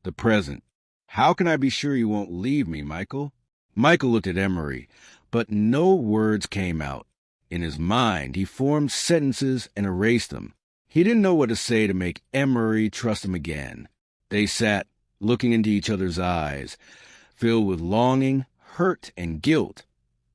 The present. How can I be sure you won't leave me, Michael? Michael looked at Emmery, but no words came out. In his mind, he formed sentences and erased them. He didn't know what to say to make Emmery trust him again. They sat, looking into each other's eyes, filled with longing, hurt, and guilt.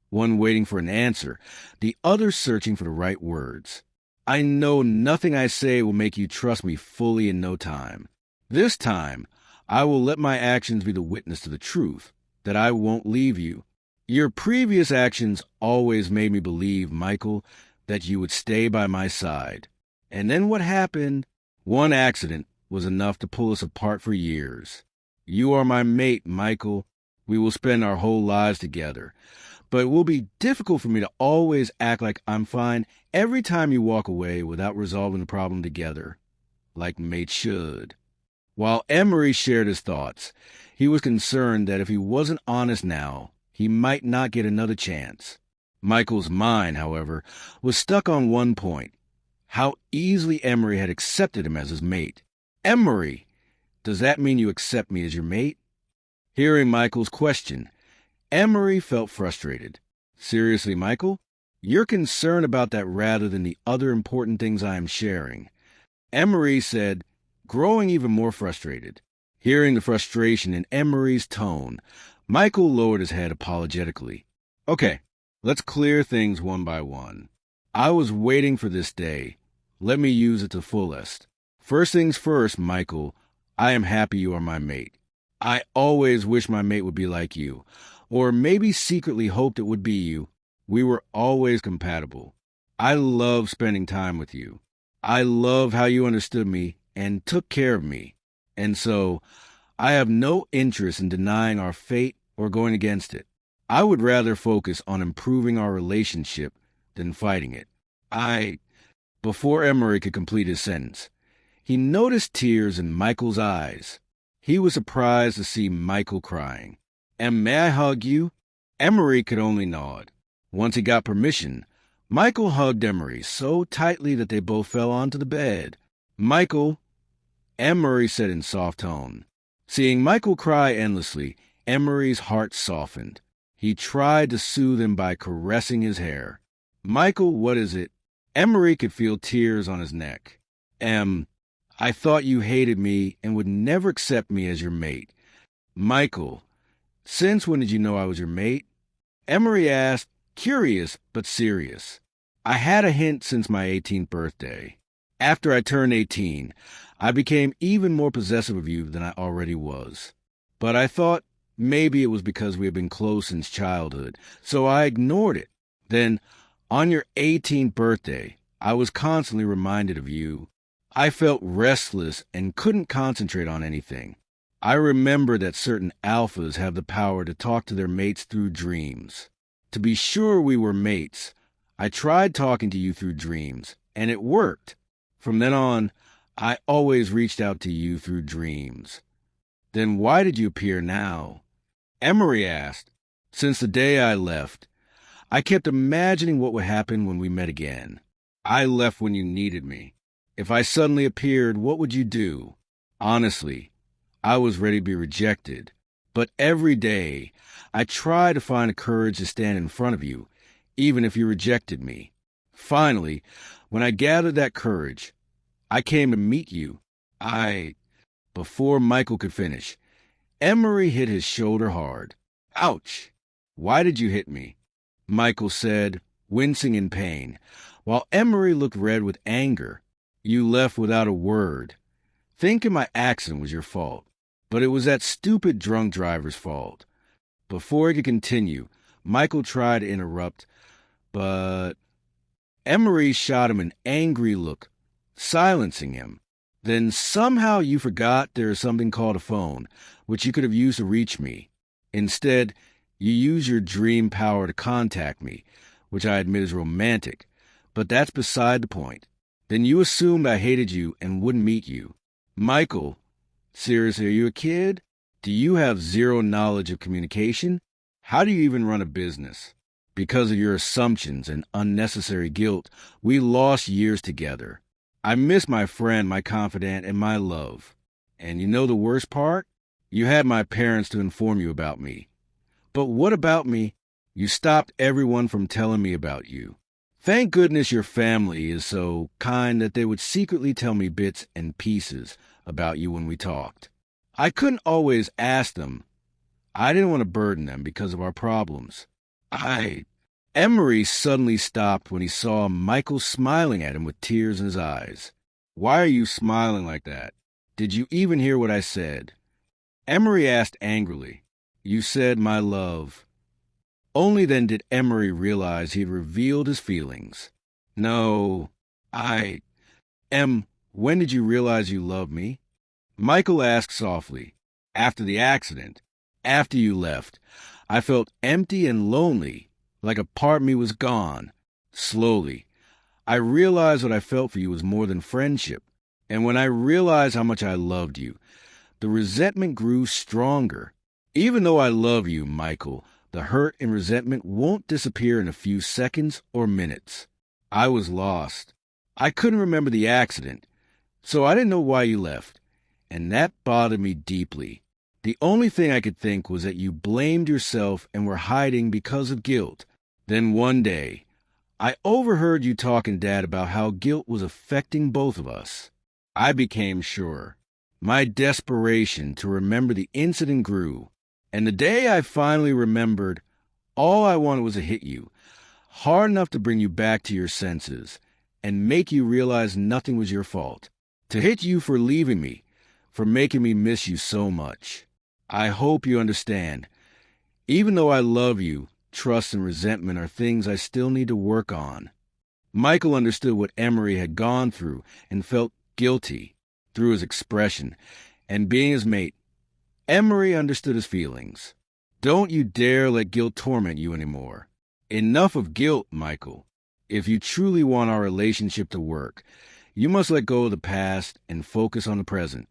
One waiting for an answer, the other searching for the right words. I know nothing I say will make you trust me fully in no time. This time, I will let my actions be the witness to the truth, that I won't leave you. Your previous actions always made me believe, Michael, that you would stay by my side. And then what happened? One accident was enough to pull us apart for years. You are my mate, Michael. We will spend our whole lives together. But it will be difficult for me to always act like I'm fine every time you walk away without resolving the problem together, like mates should. While Emmery shared his thoughts, he was concerned that if he wasn't honest now, he might not get another chance. Michael's mind, however, was stuck on one point: how easily Emmery had accepted him as his mate. Emmery, does that mean you accept me as your mate? Hearing Michael's question, Emmery felt frustrated. Seriously, Michael? You're concerned about that rather than the other important things I am sharing. Emmery said, growing even more frustrated. Hearing the frustration in Emmery's tone, Michael lowered his head apologetically. Okay, let's clear things one by one. I was waiting for this day. Let me use it to fullest. First things first, Michael, I am happy you are my mate. I always wish my mate would be like you, or maybe secretly hoped it would be you. We were always compatible. I love spending time with you. I love how you understood me and took care of me. And so, I have no interest in denying our fate or going against it. I would rather focus on improving our relationship than fighting it. Before Emmery could complete his sentence, he noticed tears in Michael's eyes. He was surprised to see Michael crying. And may I hug you? Emmery could only nod. Once he got permission, Michael hugged Emmery so tightly that they both fell onto the bed. Michael, Emmery said in soft tone. Seeing Michael cry endlessly, Emmery's heart softened. He tried to soothe him by caressing his hair. Michael, what is it? Emmery could feel tears on his neck. I thought you hated me and would never accept me as your mate. Michael, since when did you know I was your mate? Emmery asked, curious but serious. I had a hint since my 18th birthday. After I turned 18, I became even more possessive of you than I already was. But I thought maybe it was because we had been close since childhood, so I ignored it. Then, on your 18th birthday, I was constantly reminded of you. I felt restless and couldn't concentrate on anything. I remember that certain alphas have the power to talk to their mates through dreams. To be sure we were mates, I tried talking to you through dreams, and it worked. From then on, I always reached out to you through dreams. Then why did you appear now? Emmery asked. Since the day I left, I kept imagining what would happen when we met again. I left when you needed me. If I suddenly appeared, what would you do? Honestly, I was ready to be rejected. But every day, I tried to find the courage to stand in front of you, even if you rejected me. Finally, when I gathered that courage, I came to meet you. Before Michael could finish, Emmery hit his shoulder hard. Ouch! Why did you hit me? Michael said, wincing in pain, while Emmery looked red with anger. You left without a word. Thinking my accident was your fault, but it was that stupid drunk driver's fault. Before he could continue, Michael tried to interrupt, but Emmery shot him an angry look, silencing him. Then somehow you forgot there is something called a phone, which you could have used to reach me. Instead, you used your dream power to contact me, which I admit is romantic, but that's beside the point. Then you assumed I hated you and wouldn't meet you. Michael, seriously, are you a kid? Do you have zero knowledge of communication? How do you even run a business? Because of your assumptions and unnecessary guilt, we lost years together. I miss my friend, my confidant, and my love. And you know the worst part? You had my parents to inform you about me. But what about me? You stopped everyone from telling me about you. Thank goodness your family is so kind that they would secretly tell me bits and pieces about you when we talked. I couldn't always ask them. I didn't want to burden them because of our problems. Emmery suddenly stopped when he saw Michael smiling at him with tears in his eyes. Why are you smiling like that? Did you even hear what I said? Emmery asked angrily. You said, my love. Only then did Emmery realize he had revealed his feelings. No, when did you realize you loved me? Michael asked softly. After the accident. After you left. I felt empty and lonely, like a part of me was gone. Slowly, I realized what I felt for you was more than friendship. And when I realized how much I loved you, the resentment grew stronger. Even though I love you, Michael, the hurt and resentment won't disappear in a few seconds or minutes. I was lost. I couldn't remember the accident, so I didn't know why you left. And that bothered me deeply. The only thing I could think was that you blamed yourself and were hiding because of guilt. Then one day, I overheard you talking to Dad about how guilt was affecting both of us. I became sure. My desperation to remember the incident grew. And the day I finally remembered, all I wanted was to hit you, hard enough to bring you back to your senses, and make you realize nothing was your fault. To hit you for leaving me, for making me miss you so much. I hope you understand. Even though I love you, trust and resentment are things I still need to work on. Michael understood what Emmery had gone through and felt guilty through his expression, and being his mate, Emmery understood his feelings. Don't you dare let guilt torment you anymore. Enough of guilt, Michael. If you truly want our relationship to work, you must let go of the past and focus on the present.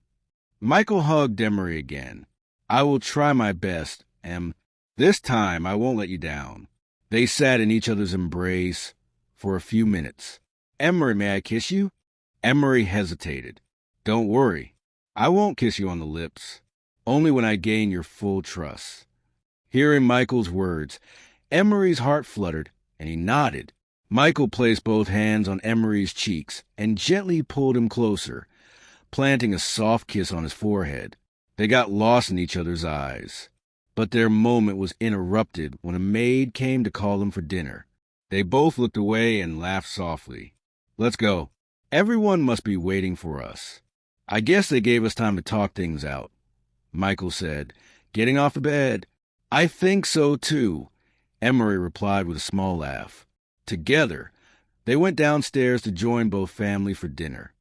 Michael hugged Emmery again. I will try my best, Em. This time I won't let you down. They sat in each other's embrace for a few minutes. Emmery, may I kiss you? Emmery hesitated. Don't worry. I won't kiss you on the lips. Only when I gain your full trust. Hearing Michael's words, Emmery's heart fluttered, and he nodded. Michael placed both hands on Emmery's cheeks and gently pulled him closer, planting a soft kiss on his forehead. They got lost in each other's eyes. But their moment was interrupted when a maid came to call them for dinner. They both looked away and laughed softly. Let's go. Everyone must be waiting for us. I guess they gave us time to talk things out, Michael said, getting off the bed. I think so, too, Emmery replied with a small laugh. Together, they went downstairs to join both families for dinner.